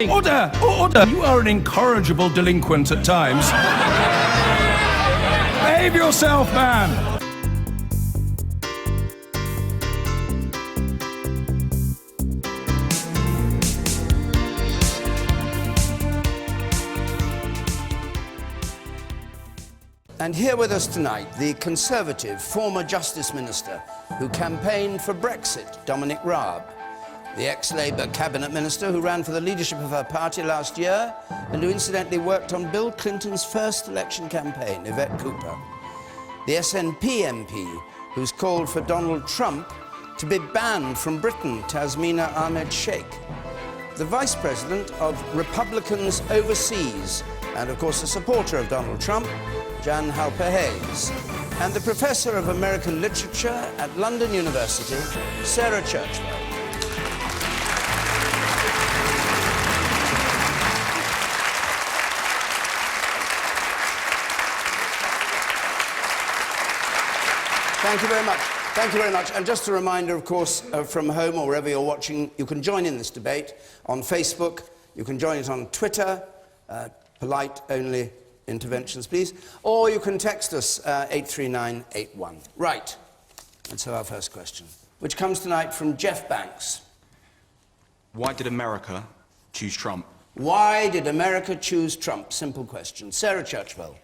Order! Order! You are an incorrigible delinquent at times. Behave yourself, man! And here with us tonight, the Conservative former Justice Minister who campaigned for Brexit, Dominic Raab, the ex-Labour Cabinet Minister who ran for the leadership of her party last year and who incidentally worked on Bill Clinton's first election campaign, Yvette Cooper, the SNP MP who's called for Donald Trump to be banned from Britain, Tasmina Ahmed Sheikh, the Vice President of Republicans Overseas and, of course, a supporter of Donald Trump, Jan Halper-Hayes, and the Professor of American Literature at London University, Sarah Churchwell. Thank you very much. Thank you very much. And just a reminder, of course, from home or wherever you're watching, you can join in this debate on Facebook. You can join it on Twitter. Polite only interventions, please. Or you can text us 83981. Right. And so our first question, which comes tonight from Jeff Banks. Why did America choose Trump? Why did America choose Trump? Simple question. Sarah Churchwell.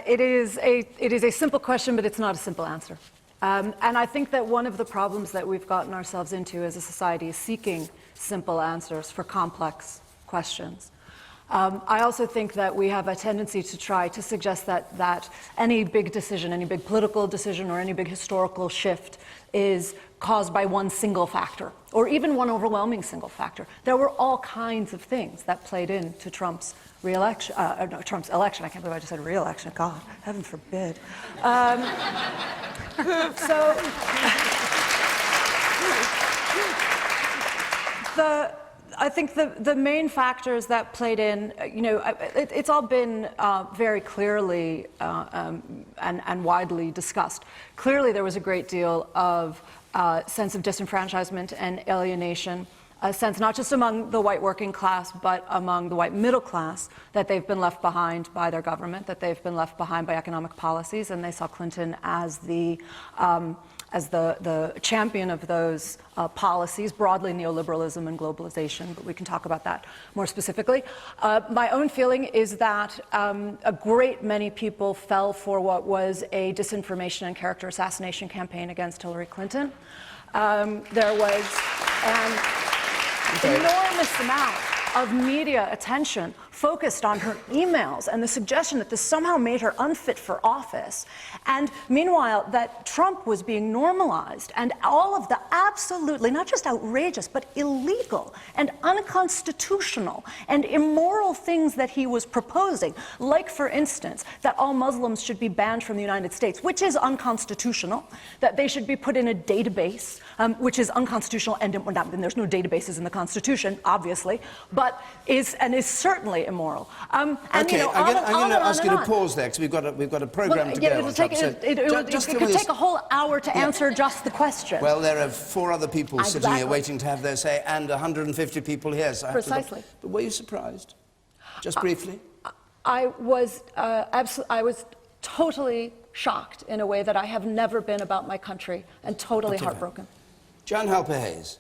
It is a simple question, but it's not a simple answer. And I think that one of the problems that we've gotten ourselves into as a society is seeking simple answers for complex questions. I also think that we have a tendency to try to suggest that any big decision, any big political decision, or any big historical shift is caused by one single factor, or even one overwhelming single factor. There were all kinds of things that played into Trump's re-election, Trump's election. I can't believe I just said re-election. God, heaven forbid. I think the main factors that played in, it's all been very clearly and widely discussed. Clearly, there was a great deal of sense of disenfranchisement and alienation, a sense not just among the white working class, but among the white middle class, that they've been left behind by their government, that they've been left behind by economic policies, and they saw Clinton as the champion of those policies, broadly neoliberalism and globalization, but we can talk about that more specifically. My own feeling is that a great many people fell for what was a disinformation and character assassination campaign against Hillary Clinton. There was an enormous amount of media attention focused on her emails and the suggestion that this somehow made her unfit for office. And meanwhile, that Trump was being normalized, and all of the absolutely, not just outrageous, but illegal and unconstitutional and immoral things that he was proposing, like, for instance, that all Muslims should be banned from the United States, which is unconstitutional, that they should be put in a database, which is unconstitutional, and there's no databases in the Constitution, obviously, but is certainly immoral. Okay, I'm going to ask you to pause there, because we've got a program to go on. It could take a whole hour to answer just the question. Well, there are 4 other people sitting here waiting to have their say, and 150 people here. So precisely. But were you surprised? Just briefly. I was totally shocked in a way that I have never been about my country, and totally heartbroken. Jan Halper-Hayes.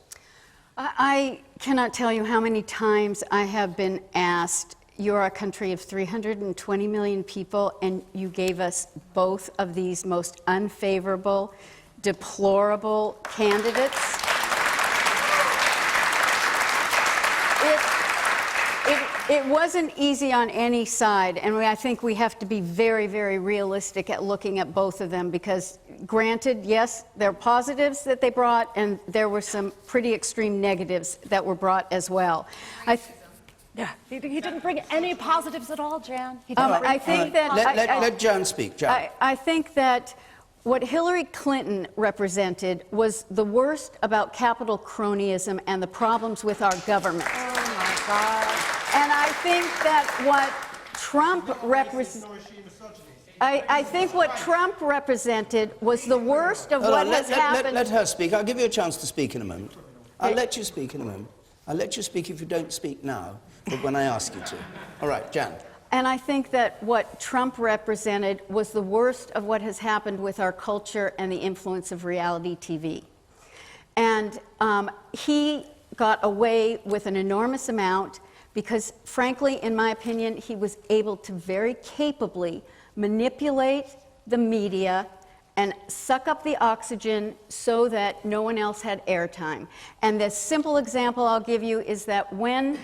I cannot tell you how many times I have been asked, you're a country of 320 million people, and you gave us both of these most unfavorable, deplorable candidates. It wasn't easy on any side, and I think we have to be very, very realistic at looking at both of them, because granted, yes, there are positives that they brought, and there were some pretty extreme negatives that were brought as well. Yeah, he didn't bring any positives at all, Jan. I think that... Let Jan speak. Jan. I think that what Hillary Clinton represented was the worst about capital cronyism and the problems with our government. Oh, my God. And I think that what Trump I think what Trump represented was the worst of what has happened. Let her speak. I'll give you a chance to speak in a moment. I'll let you speak in a moment. I'll let you speak if you don't speak now, but when I ask you to. All right, Jan. And I think that what Trump represented was the worst of what has happened with our culture and the influence of reality TV. And he got away with an enormous amount because, frankly, in my opinion, he was able to very capably manipulate the media and suck up the oxygen so that no one else had airtime. And the simple example I'll give you is that when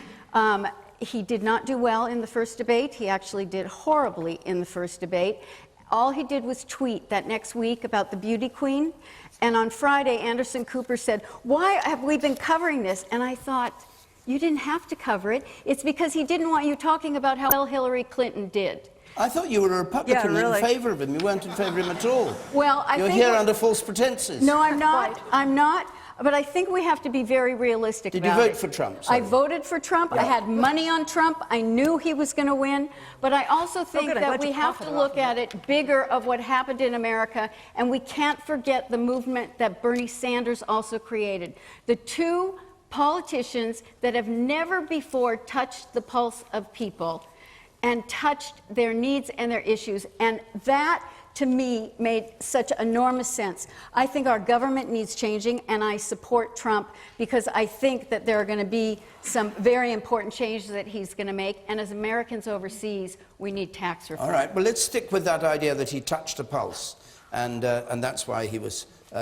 he did not do well in the first debate, he actually did horribly in the first debate. All he did was tweet that next week about the beauty queen. And on Friday, Anderson Cooper said, "Why have we been covering this?" And I thought, you didn't have to cover it. It's because he didn't want you talking about how well Hillary Clinton did. I thought you were a Republican really. in favour of him. You weren't in favour of him at all. Well, You're here under false pretenses. No, I'm not. I'm not. But I think we have to be very realistic Did about you it. vote for Trump? I voted for Trump. Yeah. I had money on Trump. I knew he was going to win. But I also think good. I'm that glad we you have to profited look off of at it bigger of what happened in America. And we can't forget the movement that Bernie Sanders also created. The two politicians that have never before touched the pulse of people and touched their needs and their issues. And that, to me, made such enormous sense. I think our government needs changing, and I support Trump because I think that there are going to be some very important changes that he's going to make. And as Americans overseas, we need tax reform. All right, well, let's stick with that idea that he touched a pulse, and that's why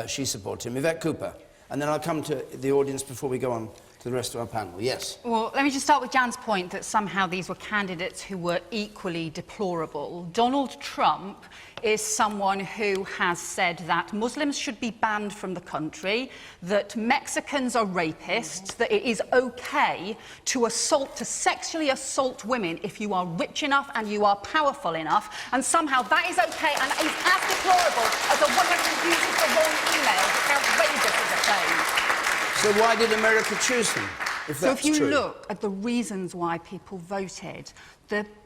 she supported him. Yvette Cooper, and then I'll come to the audience before we go on to the rest of our panel. Yes? Well, let me just start with Jan's point that somehow these were candidates who were equally deplorable. Donald Trump is someone who has said that Muslims should be banned from the country, that Mexicans are rapists, that it is okay to sexually assault women if you are rich enough and you are powerful enough, and somehow that is okay and is as deplorable as a woman who uses the wrong email. Outrageous as a claim. So why did America choose him, if that's So if you true? look at the reasons why people voted,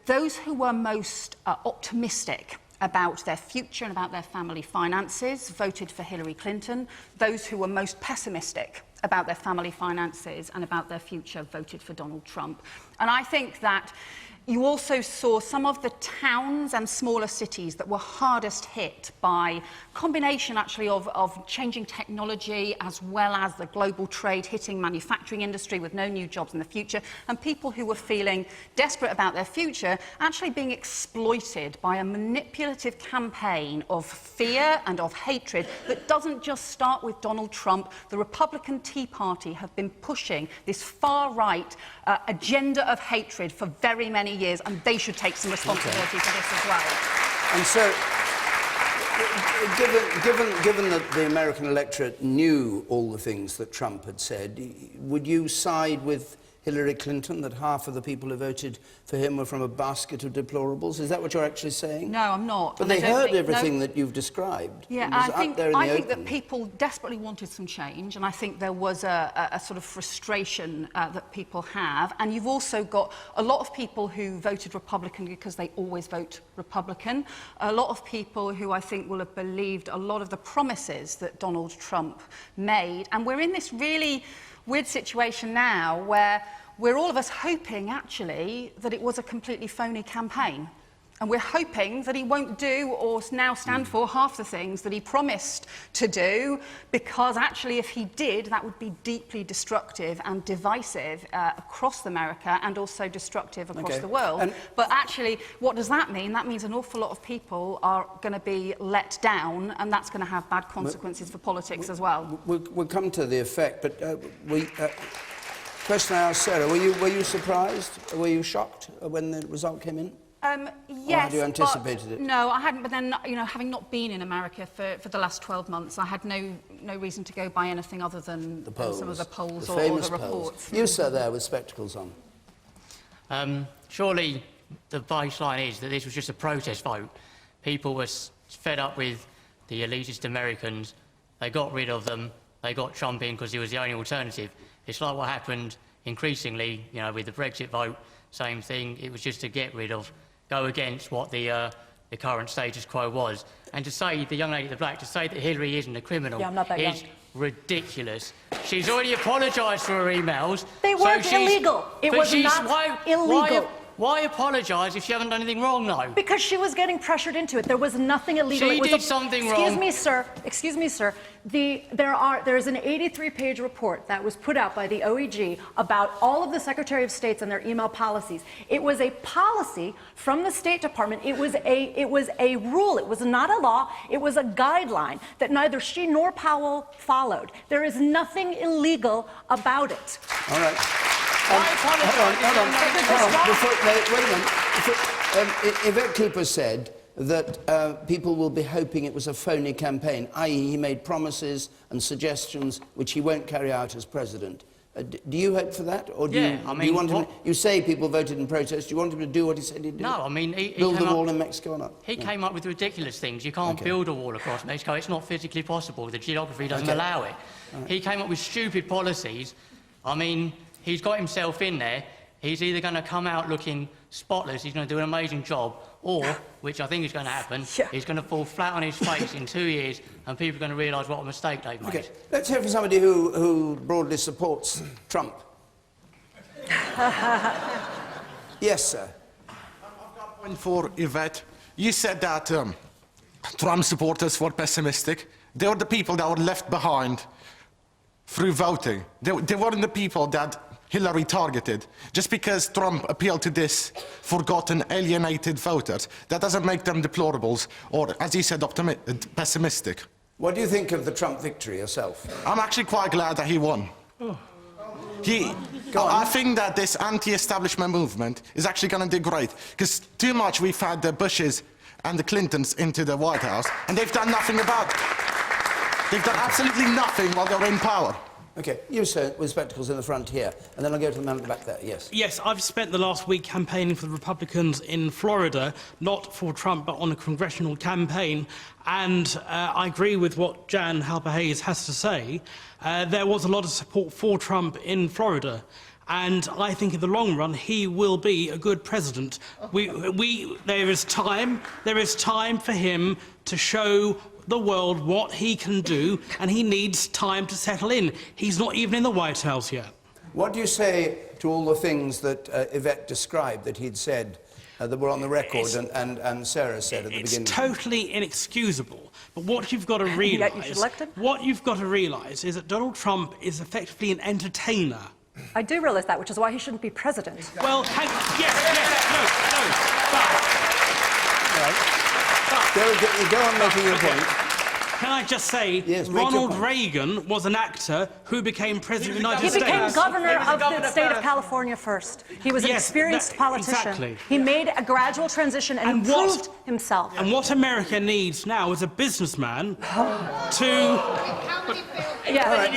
those who were most optimistic about their future and about their family finances voted for Hillary Clinton. Those who were most pessimistic about their family finances and about their future voted for Donald Trump. And I think that you also saw some of the towns and smaller cities that were hardest hit by combination, actually, of changing technology as well as the global trade hitting manufacturing industry with no new jobs in the future, and people who were feeling desperate about their future actually being exploited by a manipulative campaign of fear and of hatred that doesn't just start with Donald Trump. The Republican Tea Party have been pushing this far-right agenda of hatred for very many years, and they should take some responsibility for this as well. And so, given that the American electorate knew all the things that Trump had said, would you side with Hillary Clinton, that half of the people who voted for him were from a basket of deplorables? Is that what you're actually saying? No, I'm not. But they heard everything that you've described. Yeah, It was I think that people desperately wanted some change, and I think there was a sort of frustration that people have. And you've also got a lot of people who voted Republican because they always vote Republican. A lot of people who I think will have believed a lot of the promises that Donald Trump made. And we're in this really weird situation now where we're all of us hoping, actually, that it was a completely phony campaign. And we're hoping that he won't do or now stand for half the things that he promised to do, because actually if he did, that would be deeply destructive and divisive across America and also destructive across the world. But actually, what does that mean? That means an awful lot of people are going to be let down, and that's going to have bad consequences for politics as well. We'll come to the effect, but question I asked Sarah, were you surprised? Were you shocked when the result came in? Yes, or had you anticipated it? No, I hadn't. But then, having not been in America for the last 12 months, I had no reason to go by anything other than some of the polls or the reports. You, sir, there with spectacles on. Surely the baseline is that this was just a protest vote. People were fed up with the elitist Americans. They got rid of them. They got Trump in because he was the only alternative. It's like what happened increasingly, with the Brexit vote. Same thing. It was just to get rid of, go against what the current status quo was. And to say, the young lady in the black, to say that Hillary isn't a criminal Yeah, I'm not that is young. ridiculous. She's already apologised for her emails. They weren't illegal. It was not illegal. Why apologise if you haven't done anything wrong, though? Because she was getting pressured into it. There was nothing illegal. She did something wrong. Excuse me, sir. There is an 83-page report that was put out by the OEG about all of the Secretary of States and their email policies. It was a policy from the State Department. It was a rule. It was not a law. It was a guideline that neither she nor Powell followed. There is nothing illegal about it. All right. Hold on. Wait a minute. Yvette Cooper said that people will be hoping it was a phony campaign, i.e. he made promises and suggestions which he won't carry out as president. Do you hope for that? Or do you want him... You say people voted in protest. Do you want him to do what he said he'd do? No, I mean... build the wall in Mexico or not? He came up with ridiculous things. You can't build a wall across Mexico. It's not physically possible. The geography doesn't allow it. Right. He came up with stupid policies. I mean, he's got himself in there. He's either going to come out looking spotless, he's going to do an amazing job, or, which I think is going to happen, he's going to fall flat on his face in 2 years and people are going to realise what a mistake they've made. Okay, let's hear from somebody who broadly supports Trump. Yes, sir. I've got a point for Yvette. You said that Trump supporters were pessimistic. They were the people that were left behind through voting. They weren't the people that Hillary targeted. Just because Trump appealed to this forgotten, alienated voters, that doesn't make them deplorables or, as you said, pessimistic. What do you think of the Trump victory yourself? I'm actually quite glad that he won. I think that this anti-establishment movement is actually going to do great, because too much we've had the Bushes and the Clintons into the White House, and they've done nothing about it. They've done absolutely nothing while they're in power. OK, you, sir, with spectacles in the front here, and then I'll go to the man at the back there, yes. Yes, I've spent the last week campaigning for the Republicans in Florida, not for Trump, but on a congressional campaign, and I agree with what Jan Halper-Hayes has to say. There was a lot of support for Trump in Florida, and I think in the long run he will be a good president. There is time for him to show the world what he can do, and he needs time to settle in. He's not even in the White House yet. What do you say to all the things that Yvette described that he'd said that were on the record and Sarah said at the beginning? It's totally inexcusable. But what you've got to realise... Yet you should elect him? What you've got to realise is that Donald Trump is effectively an entertainer. I do realise that, which is why he shouldn't be president. Well, Go on making your point. Can I just say, yes, Ronald Reagan was an actor who became president of the United States. He became governor of the state of California first. He was an experienced politician. Exactly. He made a gradual transition and improved himself. And what America needs now is a businessman to... Yeah. All right,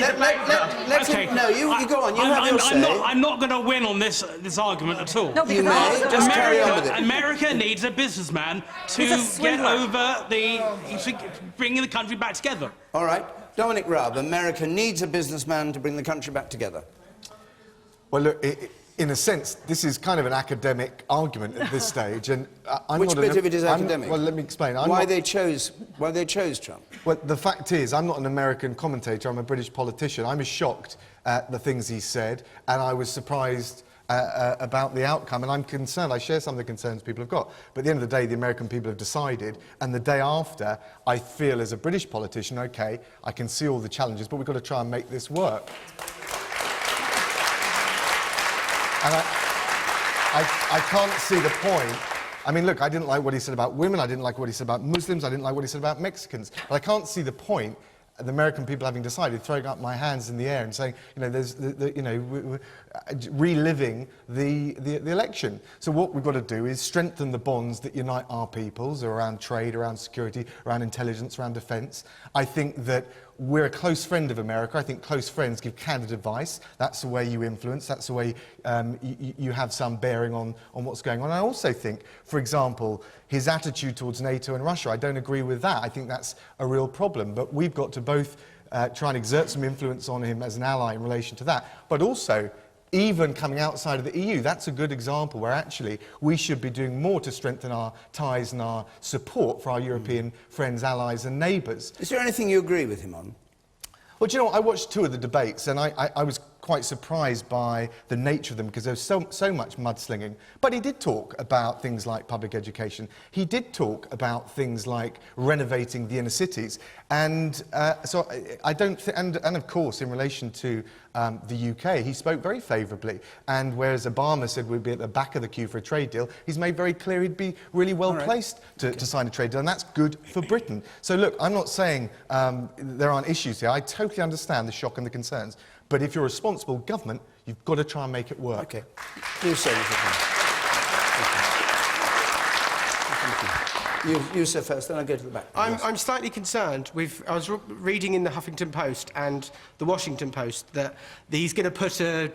let's no, you go on. You have your say. I'm not going to win on this argument at all. No, you may. Just carry on with it. America needs a businessman to get over bringing the country back together. All right. Dominic Raab, America needs a businessman to bring the country back together. Well, look, in a sense, this is kind of an academic argument at this stage, and Which bit of it is academic? Well, let me explain. Why they chose Trump? Well, the fact is, I'm not an American commentator. I'm a British politician. I was shocked at the things he said, and I was surprised about the outcome, and I'm concerned. I share some of the concerns people have got. But at the end of the day, the American people have decided, and the day after, I feel as a British politician, OK, I can see all the challenges, but we've got to try and make this work. And I can't see the point. I mean, look, I didn't like what he said about women, I didn't like what he said about Muslims, I didn't like what he said about Mexicans. But I can't see the point, the American people having decided, throwing up my hands in the air and saying, you know, there's, reliving the election. So what we've got to do is strengthen the bonds that unite our peoples around trade, around security, around intelligence, around defence. I think that we're a close friend of America. I think close friends give candid advice. That's the way you influence. That's the way you have some bearing on what's going on. I also think, for example, his attitude towards NATO and Russia, I don't agree with that. I think that's a real problem. But we've got to both try and exert some influence on him as an ally in relation to that, but also even coming outside of the EU, that's a good example where actually we should be doing more to strengthen our ties and our support for our European friends, allies and neighbours. Is there anything you agree with him on? Well, do you know what? I watched 2 of the debates, and I was quite surprised by the nature of them because there was so much mudslinging. But he did talk about things like public education. He did talk about things like renovating the inner cities. And so I don't think, and of course, in relation to the UK, he spoke very favourably. And whereas Obama said we'd be at the back of the queue for a trade deal, he's made very clear he'd be really well placed to sign a trade deal, and that's good for Britain. So look, I'm not saying there aren't issues here. I totally understand the shock and the concerns. But if you're a responsible government, you've got to try and make it work. Okay. You say, You say first, then I'll go to the back. I'm slightly concerned with... I was reading in the Huffington Post and the Washington Post that he's going to put a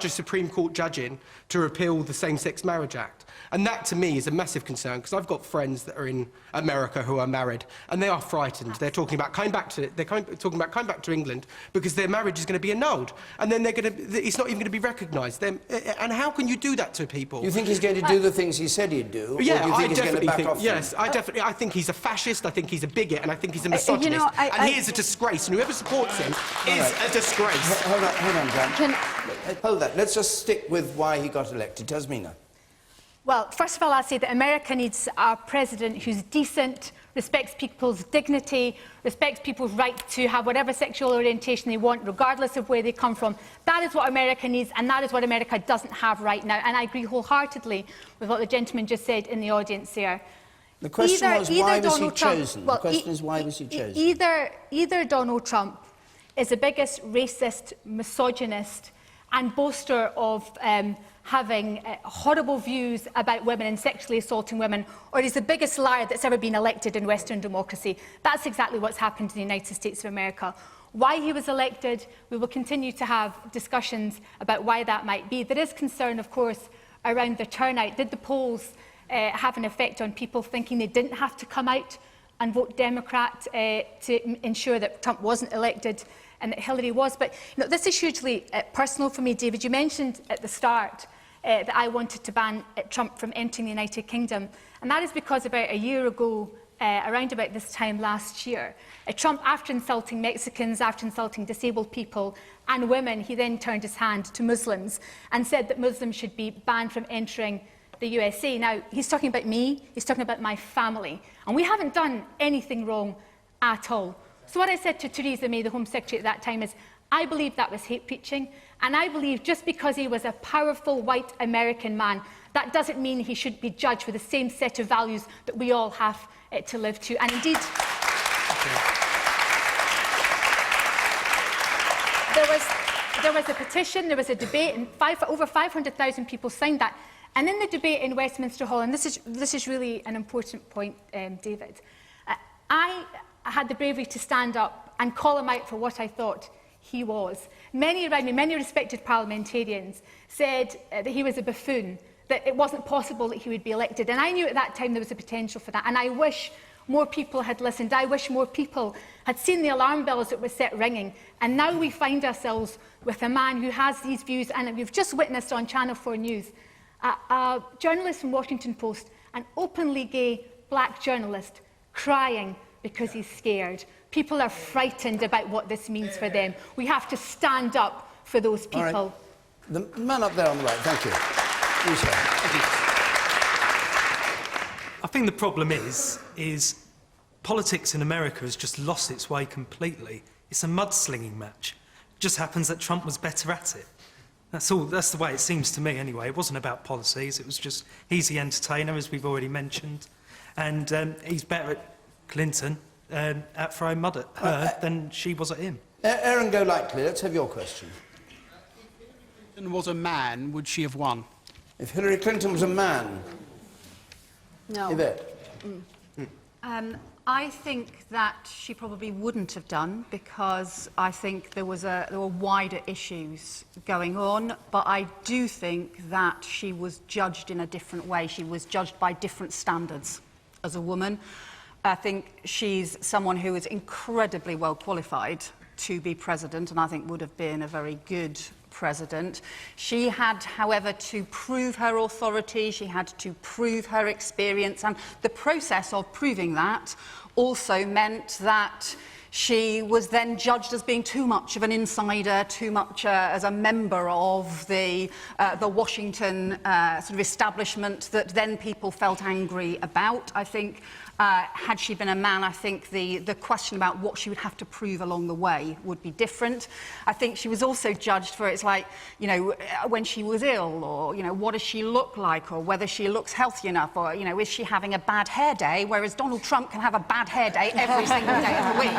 Supreme Court judge in to repeal the Same-Sex Marriage Act. And that, to me, is a massive concern, because I've got friends that are in America who are married, and they are frightened. They're talking about coming back to England because their marriage is going to be annulled, and then it's not even going to be recognised. And how can you do that to people? You think he's going to do the things he said he'd do? Yeah, or do you think he's going to back off yes, them? I think he's a fascist, I think he's a bigot, and I think he's a misogynist. And he is a disgrace, and whoever supports him is a disgrace. Hold on, Jan. Hold that. Let's just stick with why he got elected. Tasmina. Well, first of all, I'll say that America needs a president who's decent, respects people's dignity, respects people's right to have whatever sexual orientation they want, regardless of where they come from. That is what America needs, and that is what America doesn't have right now. And I agree wholeheartedly with what the gentleman just said in the audience there. The question was, why was he chosen? The question is, why was he chosen? Either Donald Trump is the biggest racist, misogynist, and boaster of having horrible views about women and sexually assaulting women, or he's the biggest liar that's ever been elected in Western democracy. That's exactly what's happened in the United States of America. Why he was elected, we will continue to have discussions about why that might be. There is concern, of course, around the turnout. Did the polls have an effect on people thinking they didn't have to come out and vote Democrat to ensure that Trump wasn't elected and that Hillary was? But this is hugely personal for me, David. You mentioned at the start that I wanted to ban Trump from entering the United Kingdom. And that is because about a year ago, around about this time last year, Trump, after insulting Mexicans, after insulting disabled people and women, he then turned his hand to Muslims and said that Muslims should be banned from entering the USA. Now, he's talking about me, he's talking about my family, and we haven't done anything wrong at all. So what I said to Theresa May, the Home Secretary at that time, is I believe that was hate preaching, and I believe just because he was a powerful white American man, that doesn't mean he should be judged with the same set of values that we all have to live to. And indeed, there was a petition, there was a debate, and over 500,000 people signed that. And in the debate in Westminster Hall, and this is really an important point, David, I had the bravery to stand up and call him out for what I thought he was. Many around me, many respected parliamentarians, said that he was a buffoon, that it wasn't possible that he would be elected. And I knew at that time there was a potential for that. And I wish more people had listened. I wish more people had seen the alarm bells that were set ringing. And now we find ourselves with a man who has these views, and we've just witnessed on Channel 4 News, a journalist from Washington Post, an openly gay black journalist, crying because he's scared. People are frightened about what this means for them. We have to stand up for those people. All right. The man up there on the right, thank you. You, sir. I think the problem is politics in America has just lost its way completely. It's a mudslinging match. It just happens that Trump was better at it. That's all. That's the way it seems to me, anyway. It wasn't about policies. It was just he's the entertainer, as we've already mentioned, and he's better at Clinton at throwing mud at her than she was at him. Aaron Golightly, let's have your question. If Clinton was a man, would she have won? If Hillary Clinton was a man? No. Yvette? I think that she probably wouldn't have done, because I think there were wider issues going on, but I do think that she was judged in a different way. She was judged by different standards as a woman. I think she's someone who is incredibly well qualified to be president, and I think would have been a very good president. She had, however, to prove her authority, she had to prove her experience, and the process of proving that also meant that She was then judged as being too much of an insider, too much as a member of the Washington sort of establishment that then people felt angry about. I think had she been a man, I think the question about what she would have to prove along the way would be different. I think she was also judged for, it's like, you know, when she was ill, or, you know, what does she look like, or whether she looks healthy enough, or, you know, is she having a bad hair day, whereas Donald Trump can have a bad hair day every single day of the week.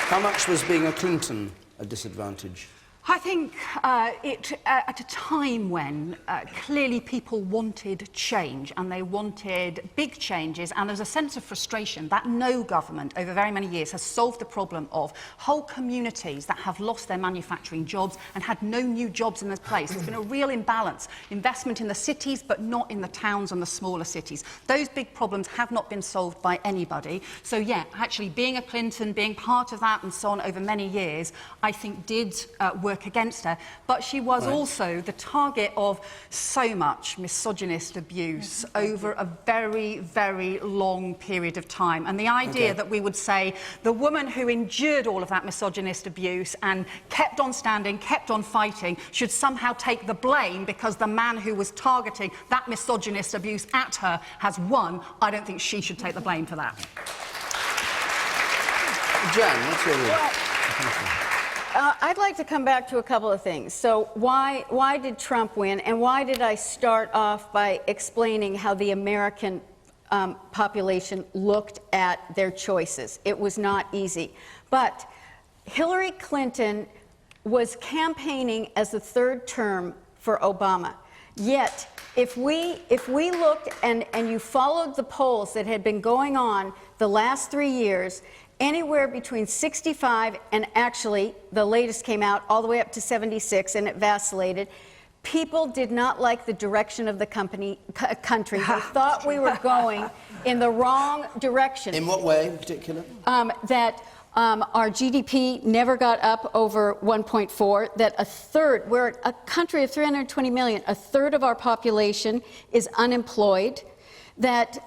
How much was being a Clinton a disadvantage? I think at a time when clearly people wanted change, and they wanted big changes, and there was a sense of frustration that no government over very many years has solved the problem of whole communities that have lost their manufacturing jobs and had no new jobs in their place. There's been a real imbalance. Investment in the cities, but not in the towns and the smaller cities. Those big problems have not been solved by anybody. So yeah, actually being a Clinton, being part of that and so on over many years, I think did work against her, but she was also the target of so much misogynist abuse over a very, very long period of time. And the idea that we would say the woman who endured all of that misogynist abuse and kept on standing, kept on fighting, should somehow take the blame because the man who was targeting that misogynist abuse at her has won, I don't think she should take the blame for that. Jan, what's your view? I'd like to come back to a couple of things. So why did Trump win, and why did I start off by explaining how the American population looked at their choices? It was not easy. But Hillary Clinton was campaigning as the third term for Obama. Yet, if we looked and you followed the polls that had been going on the last 3 years, anywhere between 65 and actually the latest came out all the way up to 76, and it vacillated. People did not like the direction of the country. They thought we were going in the wrong direction. In what way in particular? That our GDP never got up over 1.4, that a third, we're a country of 320 million, a third of our population is unemployed, that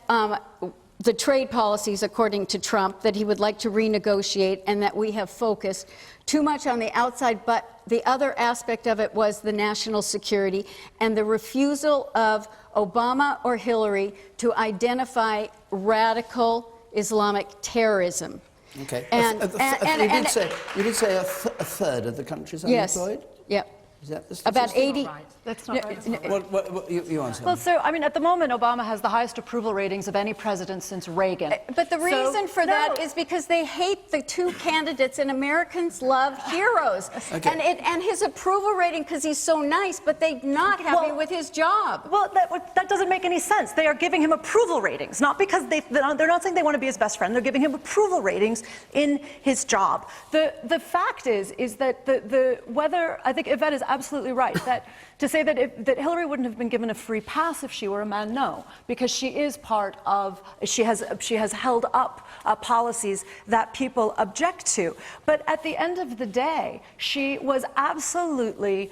the trade policies, according to Trump, that he would like to renegotiate, and that we have focused too much on the outside. But the other aspect of it was the national security and the refusal of Obama or Hillary to identify radical Islamic terrorism. Okay. You did say a third of the country is unemployed? Yes. Yep. Is that the About statistic? 80. That's not right. What you answer? Well, so, I mean, at the moment, Obama has the highest approval ratings of any president since Reagan. But the reason for that is because they hate the two candidates, and Americans love heroes. Okay. And his approval rating, because he's so nice, but they're not happy with his job. Well, that doesn't make any sense. They are giving him approval ratings, not because they're not saying they want to be his best friend. They're giving him approval ratings in his job. The fact is that whether, I think Yvette is absolutely right, that to say that Hillary wouldn't have been given a free pass if she were a man, no, because she is part of, she has held up policies that people object to. But at the end of the day, she was absolutely,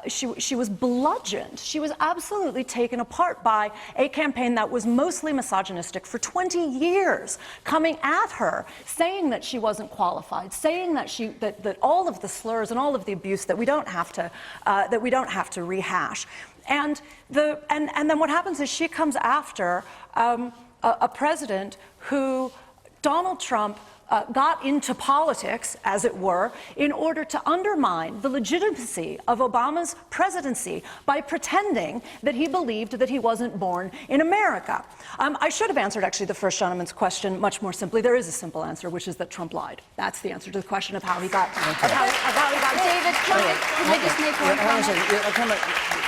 she was bludgeoned. She was absolutely taken apart by a campaign that was mostly misogynistic for 20 years, coming at her, saying that she wasn't qualified, saying that that all of the slurs and all of the abuse that we don't have to rehash. And then what happens is she comes after a president who Donald Trump got into politics, as it were, in order to undermine the legitimacy of Obama's presidency by pretending that he believed that he wasn't born in America. I should have answered, actually, the first gentleman's question much more simply. There is a simple answer, which is that Trump lied. That's the answer to the question of how he got. David, can I just make one comment?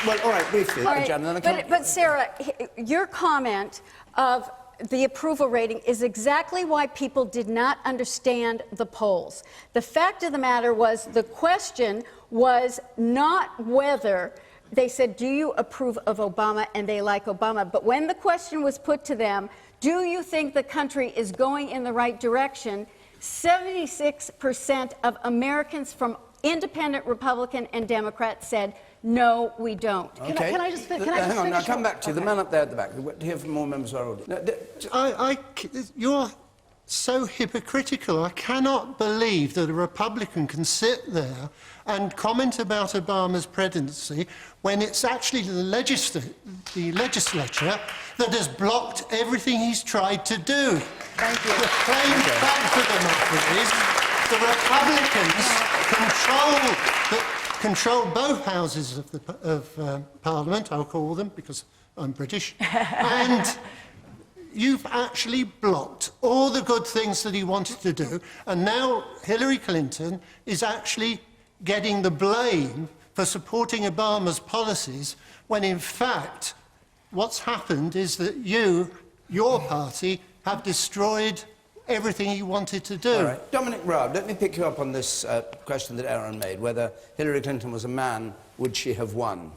Well, all right, briefly, Jan, and then but Sarah, your comment of the approval rating is exactly why people did not understand the polls. The fact of the matter was, the question was not whether they said, do you approve of Obama, and they like Obama, but when the question was put to them, do you think the country is going in the right direction, 76% of Americans from independent Republican and Democrat said, no, we don't. Okay. Can I just finish? Hang on, I'll come back to you. The man up there at the back. We'll hear from more members of our audience. You're so hypocritical. I cannot believe that a Republican can sit there and comment about Obama's presidency when it's actually the legislature that has blocked everything he's tried to do. Thank you. The plain fact of the matter is the Republicans control both houses of Parliament, I'll call them, because I'm British, and you've actually blocked all the good things that he wanted to do, and now Hillary Clinton is actually getting the blame for supporting Obama's policies, when in fact what's happened is that your party, have destroyed everything he wanted to do. All right. Dominic Raab, let me pick you up on this question that Aaron made, whether Hillary Clinton was a man, would she have won?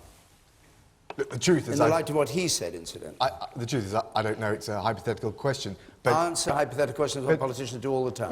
Look, the truth is... In the light of what he said, incidentally. The truth is, I don't know, it's a hypothetical question, but... Answer hypothetical questions what politicians do all the time.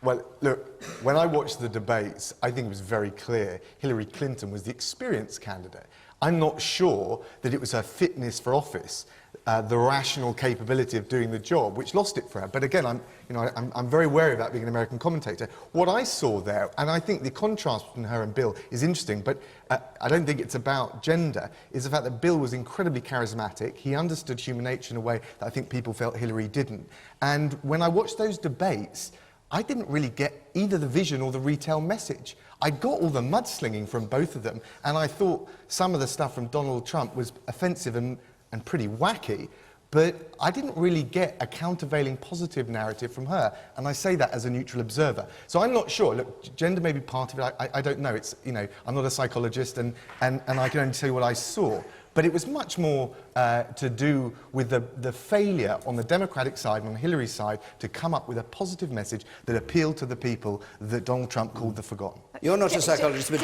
Well, look, when I watched the debates, I think it was very clear Hillary Clinton was the experienced candidate. I'm not sure that it was her fitness for office, the rational capability of doing the job, which lost it for her. But again, I'm very wary about being an American commentator. What I saw there, and I think the contrast between her and Bill is interesting, but I don't think it's about gender, is the fact that Bill was incredibly charismatic. He understood human nature in a way that I think people felt Hillary didn't. And when I watched those debates, I didn't really get either the vision or the retail message. I got all the mudslinging from both of them, and I thought some of the stuff from Donald Trump was offensive and pretty wacky, but I didn't really get a countervailing positive narrative from her, and I say that as a neutral observer. So I'm not sure. Look, gender may be part of it. I don't know. It's, you know, I'm not a psychologist, and I can only tell you what I saw. But it was much more to do with the failure on the Democratic side and on Hillary's side to come up with a positive message that appealed to the people that Donald Trump called the forgotten. You're not a psychologist, but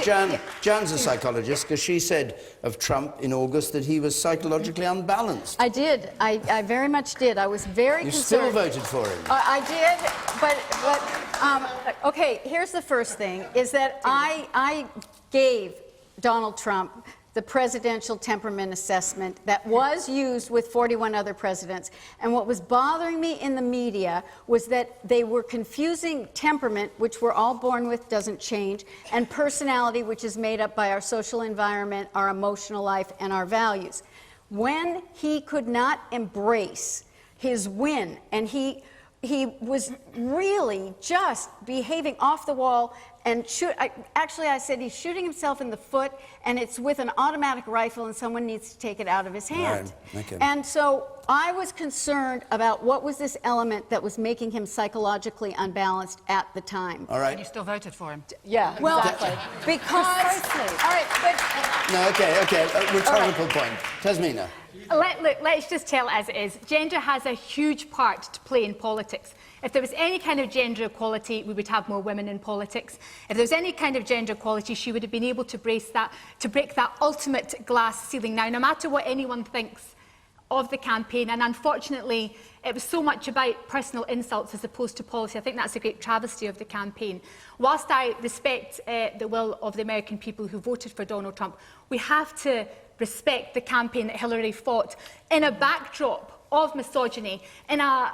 Jan's a psychologist, because she said of Trump in August that he was psychologically unbalanced. I did. I very much did. I was very concerned. You still voted for him. I did, but okay, here's the first thing, is that I gave Donald Trump the presidential temperament assessment that was used with 41 other presidents. And what was bothering me in the media was that they were confusing temperament, which we're all born with, doesn't change, and personality, which is made up by our social environment, our emotional life, and our values. When he could not embrace his win, and he was really just behaving off the wall, and I said he's shooting himself in the foot, and it's with an automatic rifle, and someone needs to take it out of his hand. Right. Okay. And so I was concerned about what was this element that was making him psychologically unbalanced at the time. All right. And you still voted for him. Yeah, well, exactly. Because... All right, but... No, okay. Rhetorical point. Tasmina. Let's just tell it as it is. Gender has a huge part to play in politics. If there was any kind of gender equality, we would have more women in politics. If there was any kind of gender equality, she would have been able to break that ultimate glass ceiling. Now, no matter what anyone thinks of the campaign, and unfortunately, it was so much about personal insults as opposed to policy. I think that's a great travesty of the campaign. Whilst I respect the will of the American people who voted for Donald Trump, we have to respect the campaign that Hillary fought in a backdrop of misogyny, in a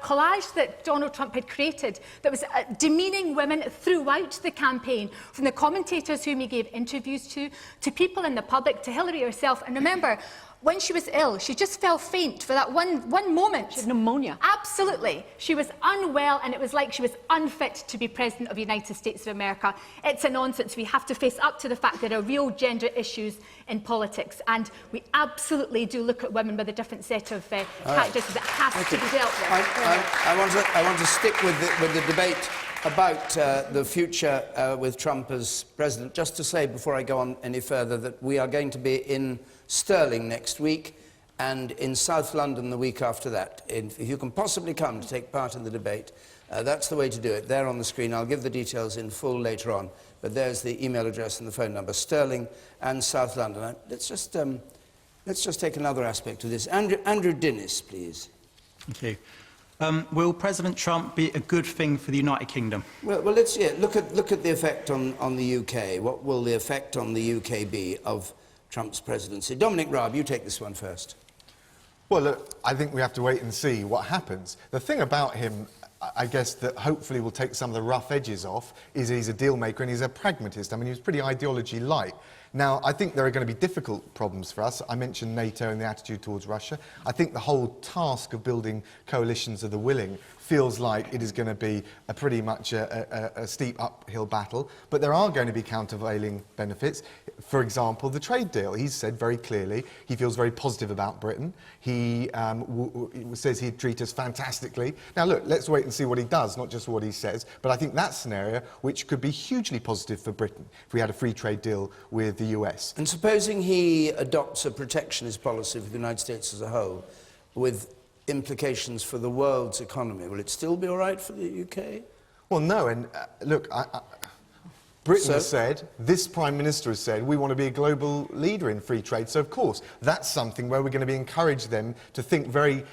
collage that Donald Trump had created that was demeaning women throughout the campaign, from the commentators whom he gave interviews to people in the public, to Hillary herself. And remember, when she was ill, she just fell faint for that one moment. She had pneumonia. Absolutely. She was unwell, and it was like she was unfit to be President of the United States of America. It's a nonsense. We have to face up to the fact that there are real gender issues in politics, and we absolutely do look at women with a different set of characteristics that has to be dealt with. I want to stick with the debate about the future with Trump as president. Just to say, before I go on any further, that we are going to be in Stirling next week and in South London the week after that. If you can possibly come to take part in the debate, that's the way to do it. There on the screen. I'll give the details in full later on, but there's the email address and the phone number. Stirling and South London. Let's just take another aspect of this. Andrew Dinnis, please. Thank you. Will President Trump be a good thing for the United Kingdom? Well, let's see. Look at the effect on the UK. What will the effect on the UK be of Trump's presidency? Dominic Raab, you take this one first. Well, look, I think we have to wait and see what happens. The thing about him, I guess, that hopefully will take some of the rough edges off is he's a deal maker and he's a pragmatist. I mean, he was pretty ideology light. Now, I think there are going to be difficult problems for us. I mentioned NATO and the attitude towards Russia. I think the whole task of building coalitions of the willing feels like it is going to be pretty much a steep uphill battle. But there are going to be countervailing benefits. For example, the trade deal. He's said very clearly he feels very positive about Britain. He says he'd treat us fantastically. Now, look, let's wait and see what he does, not just what he says. But I think that's an area which could be hugely positive for Britain if we had a free trade deal with the US. And supposing he adopts a protectionist policy for the United States as a whole, with implications for the world's economy, will it still be all right for the UK? Well, no, and look, Britain has said, this Prime Minister has said, we want to be a global leader in free trade. So, of course, that's something where we're going to encourage them to think very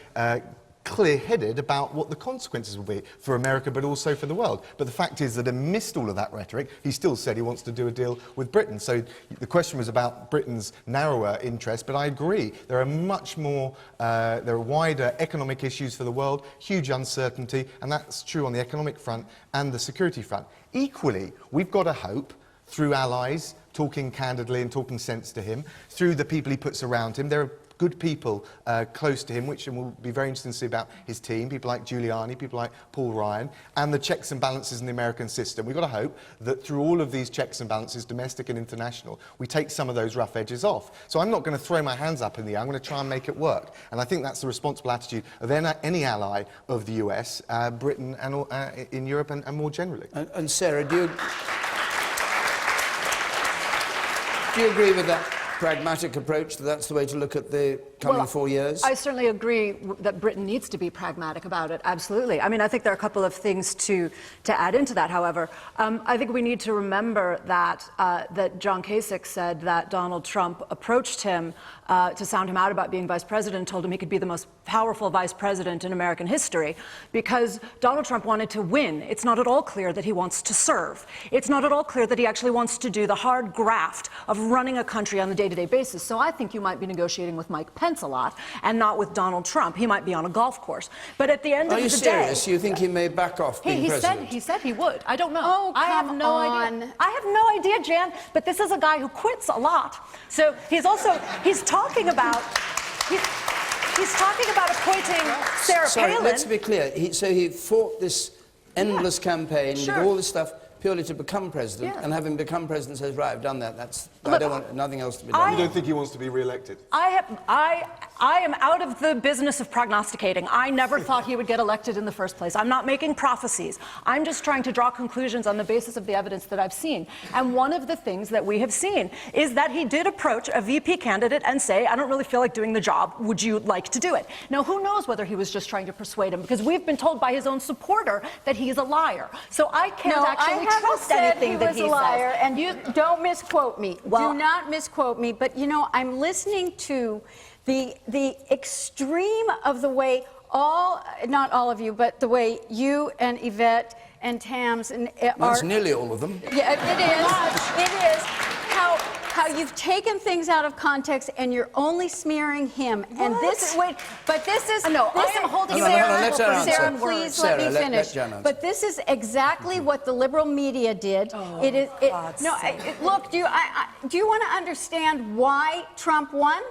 clear-headed about what the consequences will be for America, but also for the world. But the fact is that amidst all of that rhetoric, he still said he wants to do a deal with Britain. So the question was about Britain's narrower interest, but I agree. There are much more, there are wider economic issues for the world, huge uncertainty, and that's true on the economic front and the security front. Equally, we've got to hope, through allies, talking candidly and talking sense to him, through the people he puts around him, there are good people close to him, which will be very interesting to see about his team, people like Giuliani, people like Paul Ryan, and the checks and balances in the American system. We've got to hope that through all of these checks and balances, domestic and international, we take some of those rough edges off. So I'm not going to throw my hands up in the air, I'm going to try and make it work. And I think that's the responsible attitude of any ally of the US, Britain, and in Europe and more generally. And Sarah, do you agree with that pragmatic approach, that's the way to look at the coming 4 years? I certainly agree that Britain needs to be pragmatic about it, absolutely. I mean, I think there are a couple of things to add into that, however. I think we need to remember that, that John Kasich said that Donald Trump approached him to sound him out about being vice president, told him he could be the most powerful vice president in American history, because Donald Trump wanted to win. It's not at all clear that he wants to serve. It's not at all clear that he actually wants to do the hard graft of running a country on a day-to-day basis. So I think you might be negotiating with Mike Pence a lot, and not with Donald Trump. He might be on a golf course. But at the end of the day... Are you serious? You think he may back off being president? He said he would. I don't know. Oh, I have no idea. I have no idea, Jan, but this is a guy who quits a lot. So he's talking about... He's talking about appointing Sarah Palin. Let's be clear. He fought this endless campaign with all this stuff purely to become president, and having become president says, right, I've done that. I don't want nothing else to be done. You don't think he wants to be re-elected? I am out of the business of prognosticating. I never thought he would get elected in the first place. I'm not making prophecies. I'm just trying to draw conclusions on the basis of the evidence that I've seen. And one of the things that we have seen is that he did approach a VP candidate and say, I don't really feel like doing the job. Would you like to do it? Now, who knows whether he was just trying to persuade him, because we've been told by his own supporter that he's a liar. So I can't actually trust anything that he says. I haven't said he was a liar, and you don't misquote me. Do not misquote me. But, you know, I'm listening to the extreme of the way not all of you, but the way you and Yvette and Tams and That's nearly all of them. Yeah, it is. How you've taken things out of context and you're only smearing him. What? And this is no, I am holding Sarah, please let me finish. But this is exactly what the liberal media did. Look, do you want to understand why Trump won?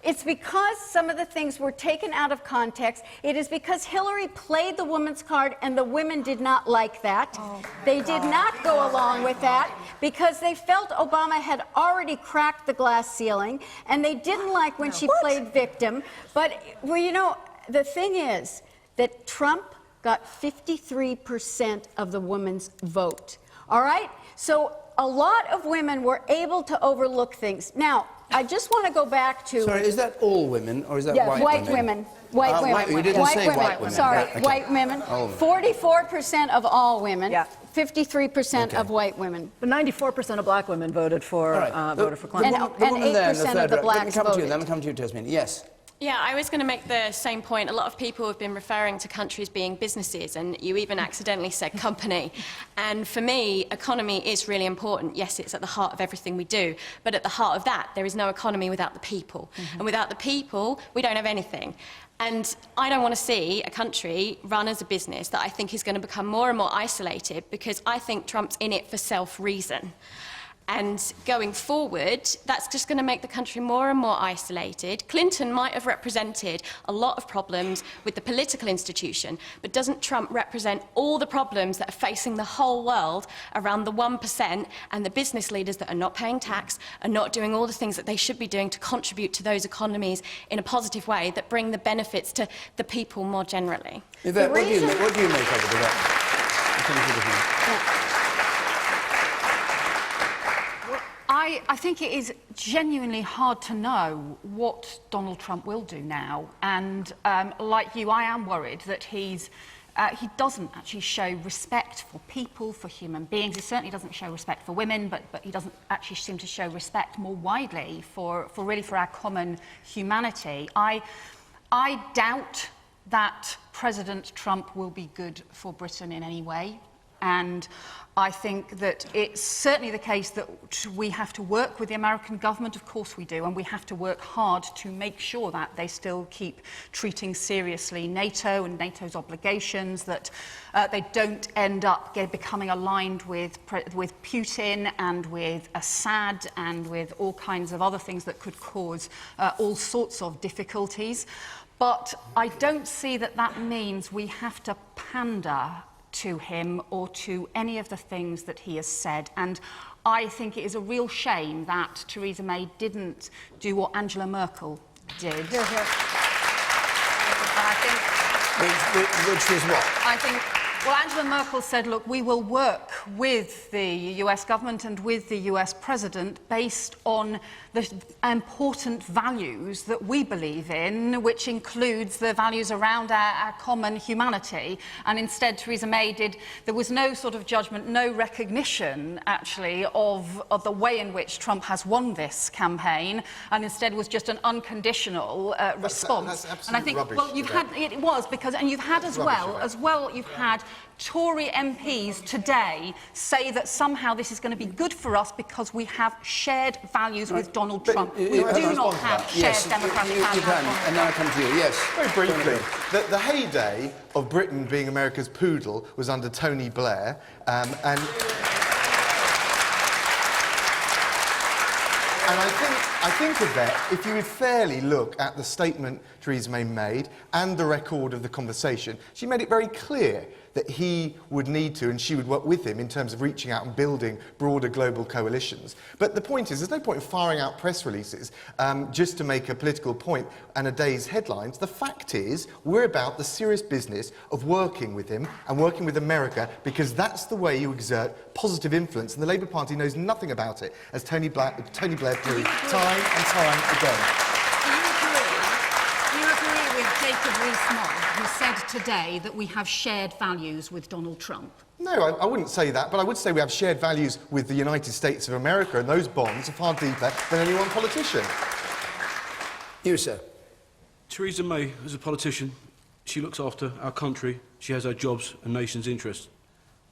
It's because some of the things were taken out of context. It is because Hillary played the woman's card and the women did not like that. They did not go along with that because they felt Obama had already cracked the glass ceiling, and they didn't like when she played victim. But, well, you know, the thing is that Trump got 53% of the women's vote. All right? So a lot of women were able to overlook things. Now, I just want to go back to... Sorry, is that all women, or is that white women? White women. You didn't say white women. Sorry, Right, okay. white women. 44% of all women. 53% of white women. But 94% of black women voted for Clinton. And 8% of the blacks voted. Let me come to you, Tasmania. Yes. Yeah, I was going to make the same point. A lot of people have been referring to countries being businesses, and you even accidentally said company. And for me, economy is really important. Yes, it's at the heart of everything we do, but at the heart of that, there is no economy without the people. And without the people, we don't have anything. And I don't want to see a country run as a business that I think is going to become more and more isolated, because I think Trump's in it for self-reason. And going forward, that's just going to make the country more and more isolated. Clinton might have represented a lot of problems with the political institution, but doesn't Trump represent all the problems that are facing the whole world around the 1% and the business leaders that are not paying tax, are not doing all the things that they should be doing to contribute to those economies in a positive way that bring the benefits to the people more generally? Yvette, what do you make of it, Yvette? I think it is genuinely hard to know what Donald Trump will do now. And like you, I am worried that he doesn't actually show respect for people, for human beings. He certainly doesn't show respect for women, but he doesn't actually seem to show respect more widely for our common humanity. I doubt that President Trump will be good for Britain in any way. And I think that it's certainly the case that we have to work with the American government, of course we do, and we have to work hard to make sure that they still keep treating seriously NATO and NATO's obligations, that they don't end up becoming aligned with Putin and with Assad and with all kinds of other things that could cause all sorts of difficulties. But I don't see that that means we have to pander to him or to any of the things that he has said. And I think it is a real shame that Theresa May didn't do what Angela Merkel did. I think, which was what? I think, well, Angela Merkel said, look, we will work with the US government and with the US president based on the important values that we believe in, which includes the values around our common humanity. And instead, Theresa May there was no sort of judgment, no recognition, actually, of the way in which Trump has won this campaign, and instead was just an unconditional response. That's and I think, rubbish, well, you've had, it was, because, and you've had as well, you've had Tory MPs today say that somehow this is going to be good for us because we have shared values with Donald Trump. We do not have shared democratic values. And now I come to you. Yes. Very briefly, the heyday of Britain being America's poodle was under Tony Blair, and I think of that, if you would fairly look at the statement Theresa May made and the record of the conversation, she made it very clear that he would need to, and she would work with him in terms of reaching out and building broader global coalitions. But the point is, there's no point in firing out press releases just to make a political point and a day's headlines. The fact is, we're about the serious business of working with him and working with America, because that's the way you exert positive influence, and the Labour Party knows nothing about it, as Tony Blair proved time and time again. Do you agree with Jacob Rees-Mogg, who said today that we have shared values with Donald Trump? No, I wouldn't say that, but I would say we have shared values with the United States of America, and those bonds are far deeper than any one politician. You, sir. Theresa May, as a politician, she looks after our country, she has our jobs and nation's interests.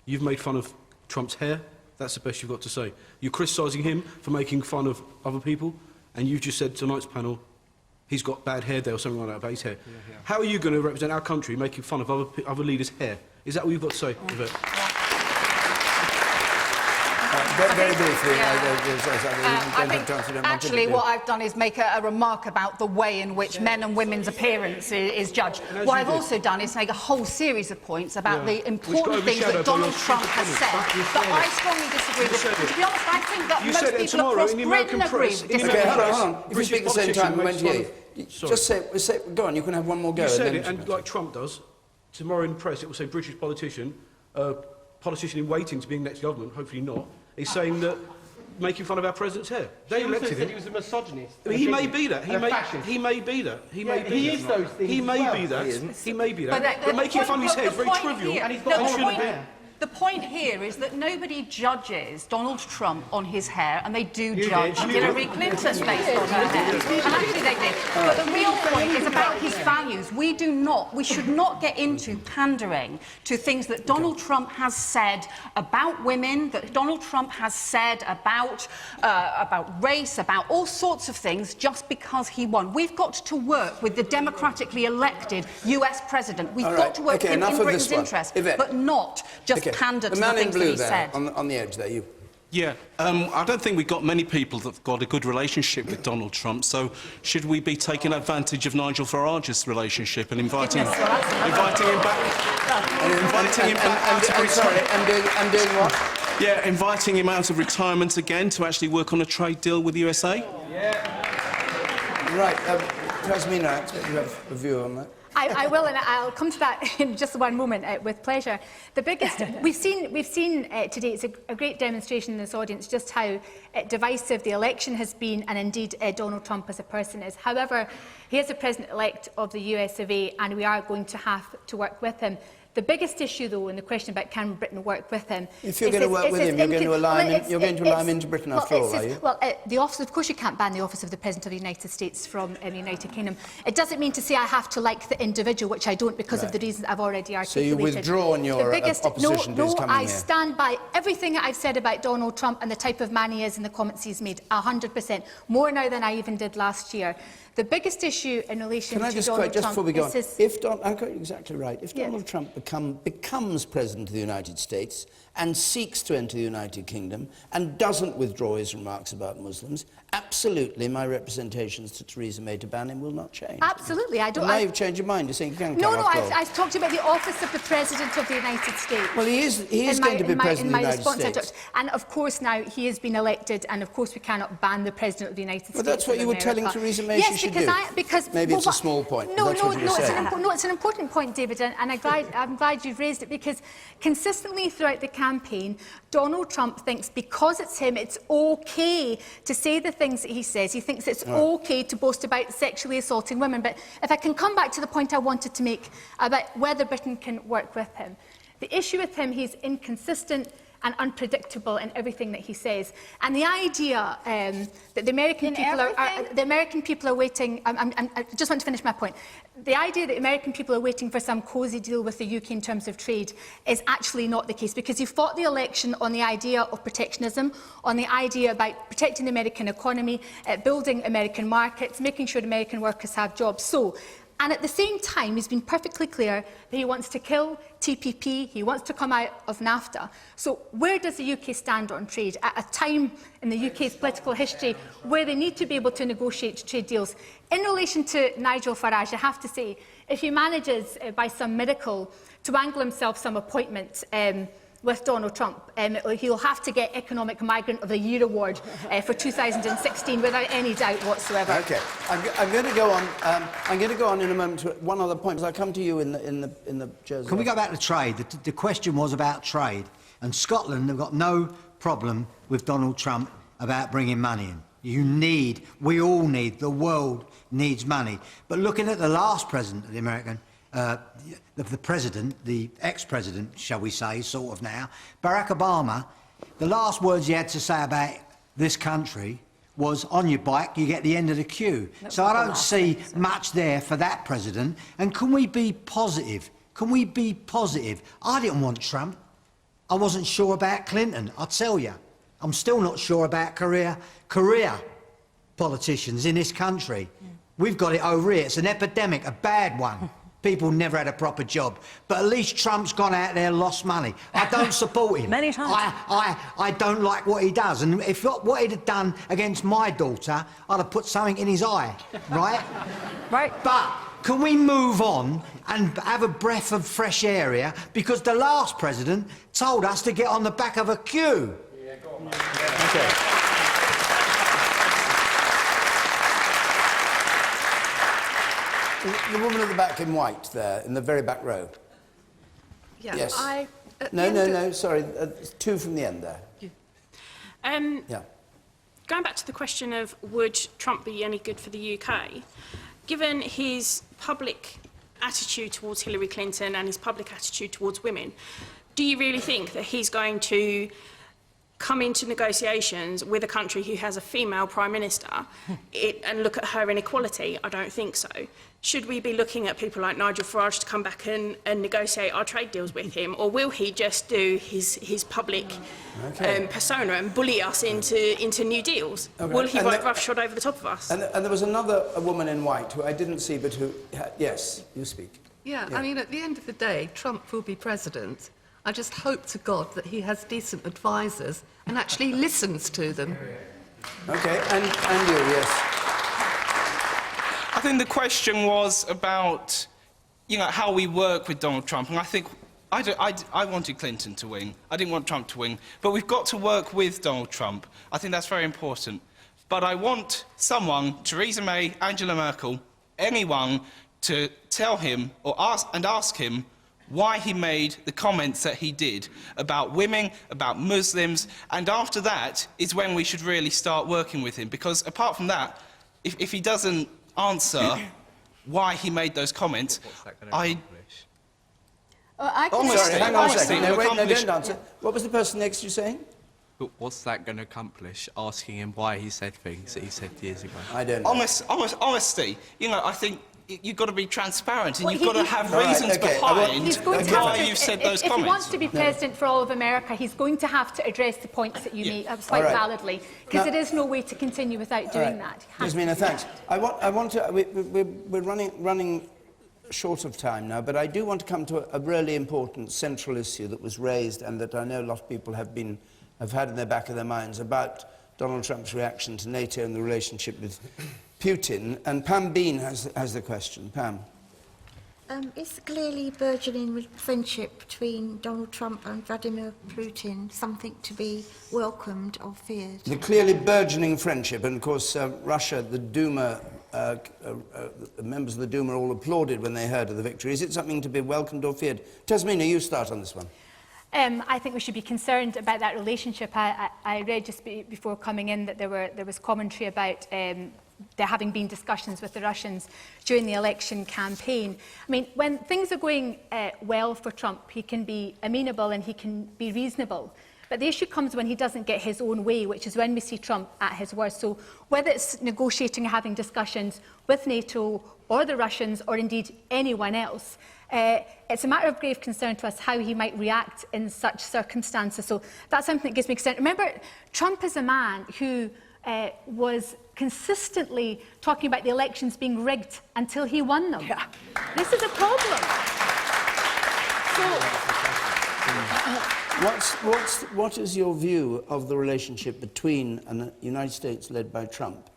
You've made fun of Trump's hair, that's the best you've got to say. You're criticising him for making fun of other people, and you've just said tonight's panel he's got bad hair there or something like that about his hair. Yeah. How are you going to represent our country making fun of other leaders' hair? Is that what you've got to say? Very briefly, actually, what I've done is make a remark about the way in which men and women's appearance is judged. What I've also done is make a whole series of points about the important things that Donald Trump has said that I strongly disagree with. To be honest, I think that most people across Britain agree with this. Okay, hold on. If you speak at the same time, we went to you. Just say, go on, you can have one more go. You said it, and like Trump does, tomorrow in the press it will say British politician, politician in waiting to be in next government, hopefully not, is saying that making fun of our president's hair. They elected him. He was a misogynist. He may be that. He may be that. He is those things. He may be that. He may be that. But making fun of his hair is very trivial. The The point here is that nobody judges Donald Trump on his hair, and they do judge Hillary Clinton based on her hair. And actually they did. But the real point is about his values. We should not get into pandering to things that Donald Trump has said about women, that Donald Trump has said about race, about all sorts of things, just because he won. We've got to work with the democratically elected US president. We've got to work with him in Britain's interest, but not just pander to the things that he said. On the edge there, you. Yeah, I don't think we've got many people that've got a good relationship with Donald Trump, so should we be taking advantage of Nigel Farage's relationship and inviting him back and doing what? Yeah, inviting him out of retirement again to actually work on a trade deal with the USA? Yeah. Right, Tasmina, I expect you have a view on that. I will, and I'll come to that in just one moment with pleasure. The biggest we've seen today. It's a great demonstration in this audience just how divisive the election has been, and indeed Donald Trump as a person is. However, he is the president-elect of the US of A, and we are going to have to work with him. The biggest issue, though, in the question about can Britain work with him... If you're going to work with him, you're going to allow him into Britain after all, are you? Well, the office, of course you can't ban the office of the President of the United States from the United Kingdom. It doesn't mean to say I have to like the individual, which I don't because of the reasons I've already articulated. So you withdraw on your opposition to his coming here? I stand by everything that I've said about Donald Trump and the type of man he is and the comments he's made, 100%. More now than I even did last year. The biggest issue in relation to Donald Trump just before we go on, is I've got you exactly right. If Donald Trump becomes President of the United States and seeks to enter the United Kingdom and doesn't withdraw his remarks about Muslims, absolutely my representations to Theresa May to ban him will not change. Absolutely, I don't... Now you've changed your mind, you're saying you can come I've talked about the office of the President of the United States. Well, he is going to be President of the United States. And of course now he has been elected, and of course we cannot ban the President of the United States. Well, that's what you were telling Theresa May she should do. Because maybe it's a small point. It's an important point, David, and I'm glad you've raised it, because consistently throughout the campaign, Donald Trump thinks because it's him, it's okay to say the things that he says. He thinks it's okay to boast about sexually assaulting women. But if I can come back to the point I wanted to make about whether Britain can work with him. The issue with him, he's inconsistent and unpredictable in everything that he says. And the idea that the American people are waiting... I just want to finish my point. The idea that American people are waiting for some cosy deal with the UK in terms of trade is actually not the case, because you fought the election on the idea of protectionism, on the idea about protecting the American economy, building American markets, making sure American workers have jobs. And at the same time, he's been perfectly clear that he wants to kill TPP, he wants to come out of NAFTA. So where does the UK stand on trade at a time in the UK's political history where they need to be able to negotiate trade deals? In relation to Nigel Farage, I have to say, if he manages by some miracle to angle himself some appointment with Donald Trump, he'll have to get Economic Migrant of the Year award for 2016 without any doubt whatsoever. Okay, I'm going to go on. I'm going to go on in a moment to one other point. I'll come to you in the Jersey. Can we go back to trade? The question was about trade, and Scotland have got no problem with Donald Trump about bringing money in. We all need, the world needs money. But looking at the last president of the American. The ex-president, shall we say, sort of now, Barack Obama, the last words he had to say about this country was, on your bike, you get the end of the queue. So I don't see much there for that president. And can we be positive? Can we be positive? I didn't want Trump. I wasn't sure about Clinton, I'll tell you. I'm still not sure about career politicians in this country. We've got it over here. It's an epidemic, a bad one. People never had a proper job. But at least Trump's gone out there and lost money. I don't support him. Many times. I don't like what he does. And if what he'd have done against my daughter, I'd have put something in his eye, right? Right. But can we move on and have a breath of fresh air here? Because the last president told us to get on the back of a queue. Yeah, go on, okay. The woman at the back in white there, in the very back row. Yeah, yes. No, sorry. Two from the end there. Yeah. Going back to the question of would Trump be any good for the UK, given his public attitude towards Hillary Clinton and his public attitude towards women, do you really think that he's going to come into negotiations with a country who has a female Prime Minister and look at her inequality? I don't think so. Should we be looking at people like Nigel Farage to come back and negotiate our trade deals with him? Or will he just do his public persona and bully us into new deals? Okay. Will he And ride roughshod over the top of us? And there was a woman in white who I didn't see, but who... Yes, you speak. Yeah, I mean, at the end of the day, Trump will be president. I just hope to God that he has decent advisers and actually listens to them. Okay, and you, yes. I think the question was about, how we work with Donald Trump, and I think I wanted Clinton to win. I didn't want Trump to win, but we've got to work with Donald Trump. I think that's very important. But I want someone, Theresa May, Angela Merkel, anyone, to tell him or ask him why he made the comments that he did about women, about Muslims, and after that is when we should really start working with him, because apart from that, if he doesn't answer why he made those comments, I Oh, sorry, hang on a second. No, wait, no, don't answer. What was the person next you saying? But what's that going to accomplish? Asking him why he said things that he said years ago. I don't know. Honesty. I think you've got to be transparent and Well, you've got to have reasons behind why you've said those comments. If he wants to be president for all of America, he's going to have to address the points that you made quite validly, because there is no way to continue without doing that. Yasmina, thanks. I want to... We're running short of time now, but I do want to come to a really important central issue that was raised and that I know a lot of people have had in the back of their minds about Donald Trump's reaction to NATO and the relationship with Putin. And Pam Bean has the question. Pam. Is the clearly burgeoning friendship between Donald Trump and Vladimir Putin something to be welcomed or feared? The clearly burgeoning friendship, and of course Russia, the Duma, the members of the Duma all applauded when they heard of the victory. Is it something to be welcomed or feared? Tasmina, you start on this one. I think we should be concerned about that relationship. I read just before coming in that there was commentary about there having been discussions with the Russians during the election campaign. I mean, when things are going well for Trump, he can be amenable and he can be reasonable. But the issue comes when he doesn't get his own way, which is when we see Trump at his worst. So whether it's negotiating or having discussions with NATO or the Russians or indeed anyone else, it's a matter of grave concern to us how he might react in such circumstances. So that's something that gives me concern. Remember, Trump is a man who was consistently talking about the elections being rigged until he won them. Yeah. This is a problem. What is your view of the relationship between the United States led by Trump,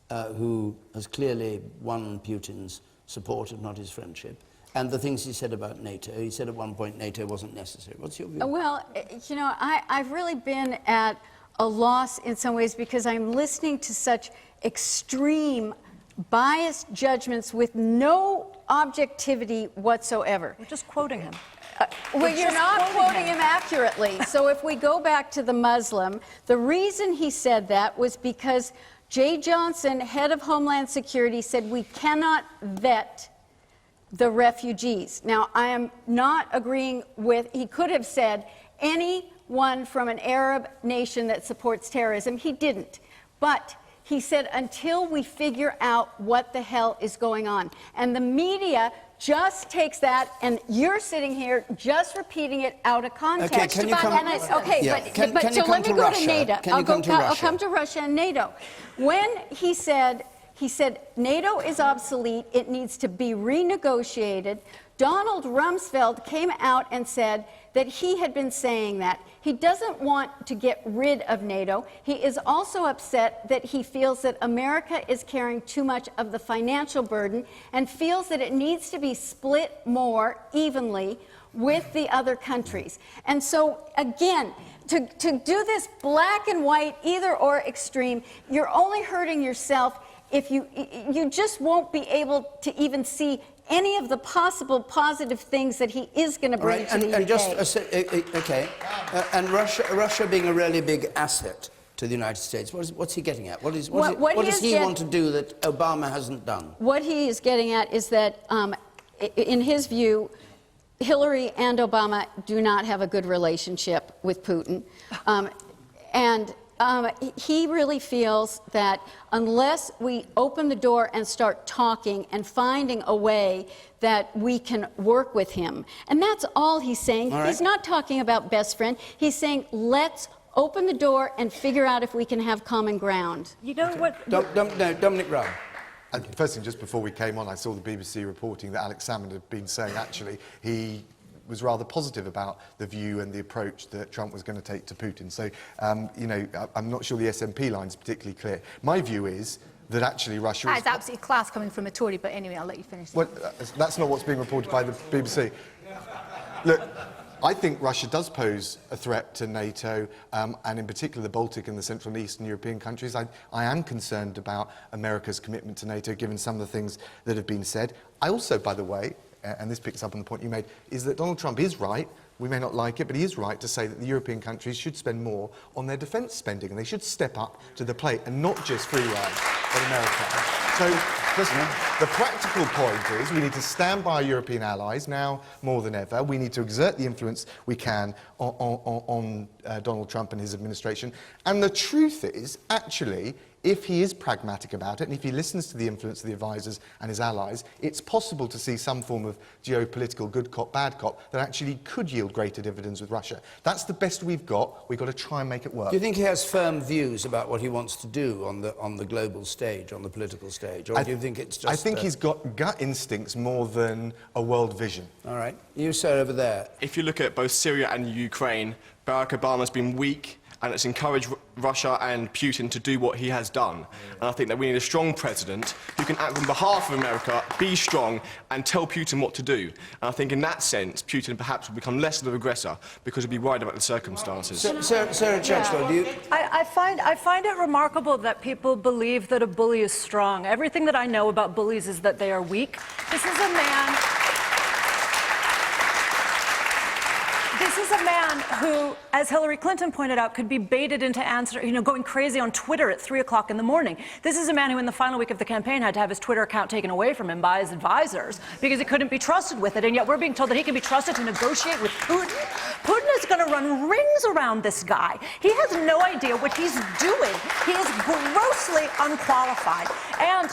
who has clearly won Putin's support, if not his friendship, and the things he said about NATO? He said at one point NATO wasn't necessary. What's your view? Well, I've really been at a loss in some ways because I'm listening to such extreme biased judgments with no objectivity whatsoever. We're just quoting him. Well, you're not quoting him accurately. So if we go back to the Muslim, the reason he said that was because Jay Johnson, head of Homeland Security, said we cannot vet the refugees. Now, I am not agreeing with, he could have said anyone from an Arab nation that supports terrorism. He didn't. But he said until we figure out what the hell is going on. And the media just takes that, and you're sitting here just repeating it out of context. Okay, can you come... So let me go to NATO. I'll come to Russia and NATO. When he said NATO is obsolete, it needs to be renegotiated, Donald Rumsfeld came out and said that he had been saying that. He doesn't want to get rid of NATO. He is also upset that he feels that America is carrying too much of the financial burden and feels that it needs to be split more evenly with the other countries. And so, again, to do this black and white, either or extreme, you're only hurting yourself if you just won't be able to even see any of the possible positive things that he is going to bring to the UK. And Russia being a really big asset to the United States, what's he getting at? What does he want to do that Obama hasn't done? What he is getting at is that, in his view, Hillary and Obama do not have a good relationship with Putin. He really feels that unless we open the door and start talking and finding a way that we can work with him, and that's all he's saying. All right. He's not talking about best friend. He's saying, let's open the door and figure out if we can have common ground. You know what? No, Dominic Raab. And first thing, just before we came on, I saw the BBC reporting that Alex Salmond had been saying actually he was rather positive about the view and the approach that Trump was going to take to Putin. So, you know, I'm not sure the SNP line is particularly clear. My view is that actually Russia That is absolutely class coming from a Tory, but anyway, I'll let you finish. Well, that's not what's being reported by the BBC. Look, I think Russia does pose a threat to NATO, and in particular the Baltic and the Central and Eastern European countries. I am concerned about America's commitment to NATO, given some of the things that have been said. I also, by the way, and this picks up on the point you made, is that Donald Trump is right. We may not like it, but he is right to say that the European countries should spend more on their defence spending, and they should step up to the plate and not just free ride at America. So, listen, the practical point is we need to stand by our European allies now more than ever. We need to exert the influence we can on Donald Trump and his administration. And the truth is, actually, if he is pragmatic about it, and if he listens to the influence of the advisors and his allies, it's possible to see some form of geopolitical good cop, bad cop that actually could yield greater dividends with Russia. That's the best we've got. We've got to try and make it work. Do you think he has firm views about what he wants to do on the global stage, on the political stage, or do you think it's just? I think he's got gut instincts more than a world vision. All right, you sir over there. If you look at both Syria and Ukraine, Barack Obama's been weak, and it's encouraged Russia and Putin to do what he has done. And I think that we need a strong president who can act on behalf of America, be strong, and tell Putin what to do. And I think in that sense, Putin perhaps will become less of an aggressor because he'll be worried about the circumstances. Sarah Churchwell, do you? I find it remarkable that people believe that a bully is strong. Everything that I know about bullies is that they are weak. This is a man who, as Hillary Clinton pointed out, could be baited into going crazy on Twitter at 3 o'clock in the morning. This is a man who, in the final week of the campaign, had to have his Twitter account taken away from him by his advisors because he couldn't be trusted with it, and yet we're being told that he can be trusted to negotiate with Putin. Putin is going to run rings around this guy. He has no idea what he's doing. He is grossly unqualified. And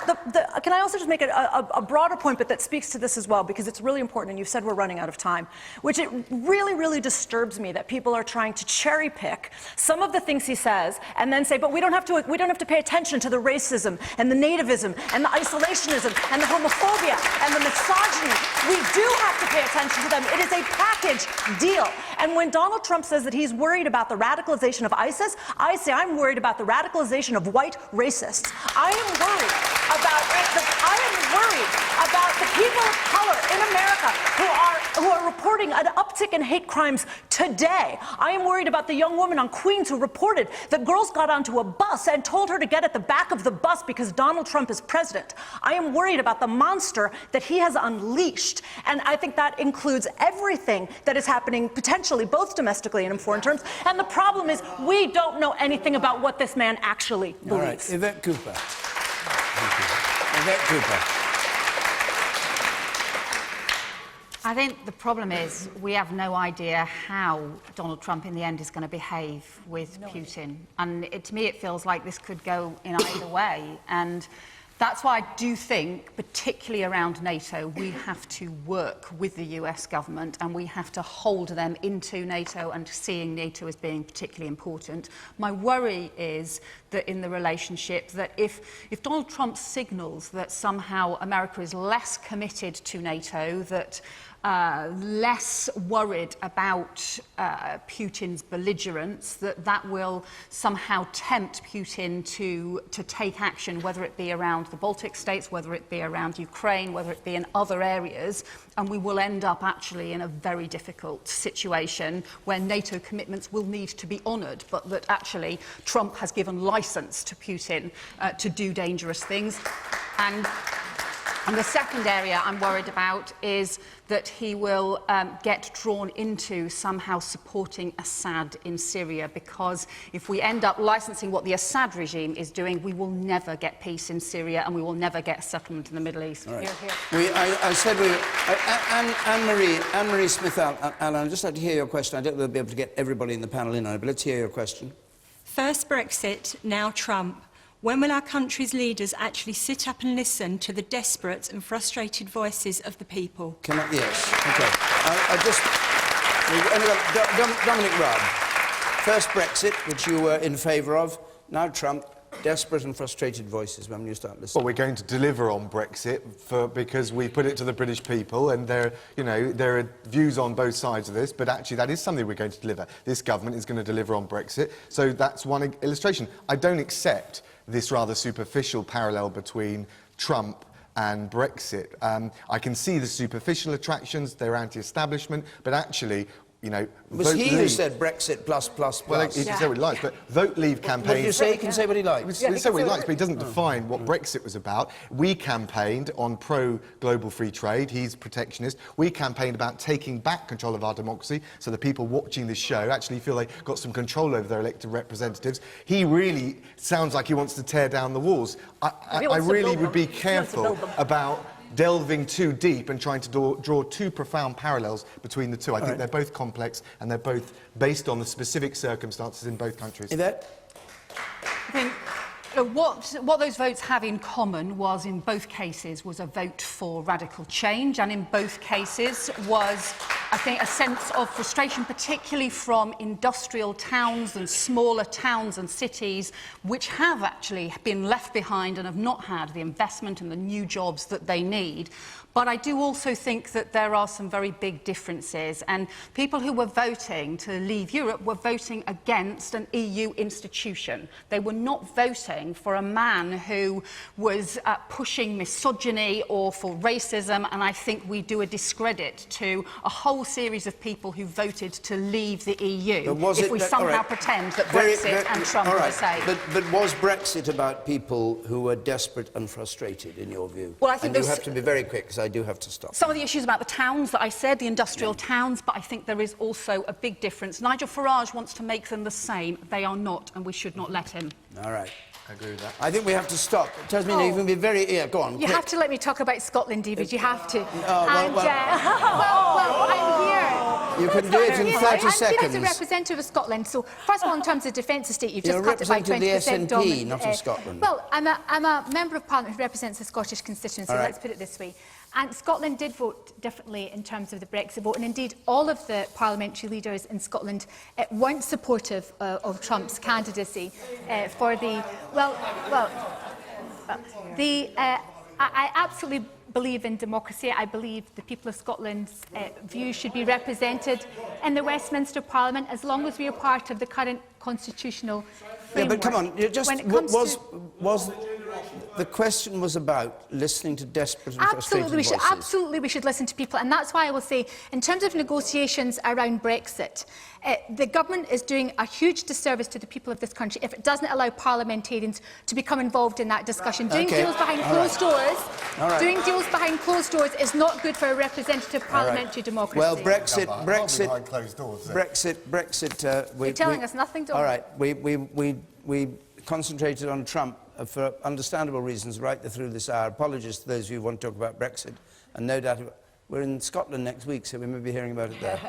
can I also just make a broader point, but that speaks to this as well, because it's really important, and you've said we're running out of time, which it really, really disturbs me that people are trying to cherry pick some of the things he says and then say, but we don't have to pay attention to the racism and the nativism and the isolationism and the homophobia and the misogyny. We do have to pay attention to them. It is a package deal. And when Donald Trump says that he's worried about the radicalization of ISIS, I say I'm worried about the radicalization of white racists. I am worried about the people of color in America who are reporting an uptick in hate crimes today. I am worried about the young woman on Queens who reported that girls got onto a bus and told her to get at the back of the bus because Donald Trump is president. I am worried about the monster that he has unleashed. And I think that includes everything that is happening potentially both domestically and in foreign terms. And the problem is we don't know anything about what this man actually believes. All right, Yvette Cooper. Thank you. Yvette Cooper. I think the problem is we have no idea how Donald Trump in the end is going to behave with Putin. And to me, it feels like this could go in either way. And that's why I do think, particularly around NATO, we have to work with the US government and we have to hold them into NATO and seeing NATO as being particularly important. My worry is that in the relationship, that if Donald Trump signals that somehow America is less committed to NATO, that less worried about Putin's belligerence, that will somehow tempt Putin to take action, whether it be around the Baltic states, whether it be around Ukraine, whether it be in other areas, and we will end up actually in a very difficult situation where NATO commitments will need to be honoured, but that actually Trump has given licence to Putin to do dangerous things. And And the second area I'm worried about is that he will get drawn into somehow supporting Assad in Syria, because if we end up licensing what the Assad regime is doing, we will never get peace in Syria and we will never get a settlement in the Middle East. Right. I said Anne-Marie Smith-Allen, I'd just like to hear your question. I don't know if we'll be able to get everybody in the panel in on it, but let's hear your question. First Brexit, now Trump. When will our country's leaders actually sit up and listen to the desperate and frustrated voices of the people? Yes, OK. Dominic Raab. First Brexit, which you were in favour of, now Trump. Desperate and frustrated voices. When will you start listening? Well, we're going to deliver on Brexit because we put it to the British people, and there are views on both sides of this, but actually that is something we're going to deliver. This government is going to deliver on Brexit, so that's one illustration. I don't accept this rather superficial parallel between Trump and Brexit. I can see the superficial attractions, they're anti-establishment, but actually, it was he who said Brexit plus. Well, he can say what he likes, but vote leave campaigns... What did you say? He can say what he likes. He can say what he likes, but he doesn't define what Brexit was about. We campaigned on pro-global free trade. He's protectionist. We campaigned about taking back control of our democracy so the people watching this show actually feel they've got some control over their elected representatives. He really sounds like he wants to tear down the walls. I really would be careful about delving too deep and trying to draw too profound parallels between the two. I think they're both complex and they're both based on the specific circumstances in both countries. Yvette? I think what those votes have in common was, in both cases, was a vote for radical change, and in both cases was, I think, a sense of frustration, particularly from industrial towns and smaller towns and cities, which have actually been left behind and have not had the investment and the new jobs that they need. But I do also think that there are some very big differences, and people who were voting to leave Europe were voting against an EU institution. They were not voting for a man who was pushing misogyny or for racism, and I think we do a discredit to a whole series of people who voted to leave the EU if we somehow pretend that Brexit and Trump are the same. But was Brexit about people who were desperate and frustrated, in your view? Well, I think you have to be very quick, because I do have to stop. Some of the issues about the towns that I said, the industrial towns, but I think there is also a big difference. Nigel Farage wants to make them the same. They are not, and we should not let him. All right. I agree with that. I think we have to stop. Tasmania, you can be very... Yeah, go on. You have to let me talk about Scotland, David. You have to. Well, I'm here. You can do it in 30 seconds. I'm here as a representative of Scotland. So, first of all, in terms of defence estate, you've just cut it by 20%. You're representing the SNP, not of Scotland. Well, I'm a member of Parliament who represents the Scottish constituency, let's put it this way. And Scotland did vote differently in terms of the Brexit vote, and indeed all of the parliamentary leaders in Scotland weren't supportive of Trump's candidacy for the... I absolutely believe in democracy. I believe the people of Scotland's views should be represented in the Westminster Parliament as long as we are part of the current constitutional framework. Yeah, but come on, the question was about listening to desperate and frustrated voices. Absolutely, we should listen to people, and that's why I will say, in terms of negotiations around Brexit, the government is doing a huge disservice to the people of this country if it doesn't allow parliamentarians to become involved in that discussion. Doing deals behind closed doors is not good for a representative parliamentary democracy. Well, Brexit. You're telling us nothing, Dominic. All right, we concentrated on Trump for understandable reasons right through this hour. Apologies to those of you who want to talk about Brexit, and no doubt we're in Scotland next week, so we may be hearing about it there.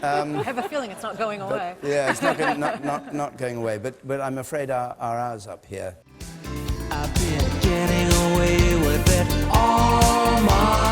I have a feeling it's not going away. Yeah, it's not going away, but I'm afraid our hour's up here. I've been getting away with it all my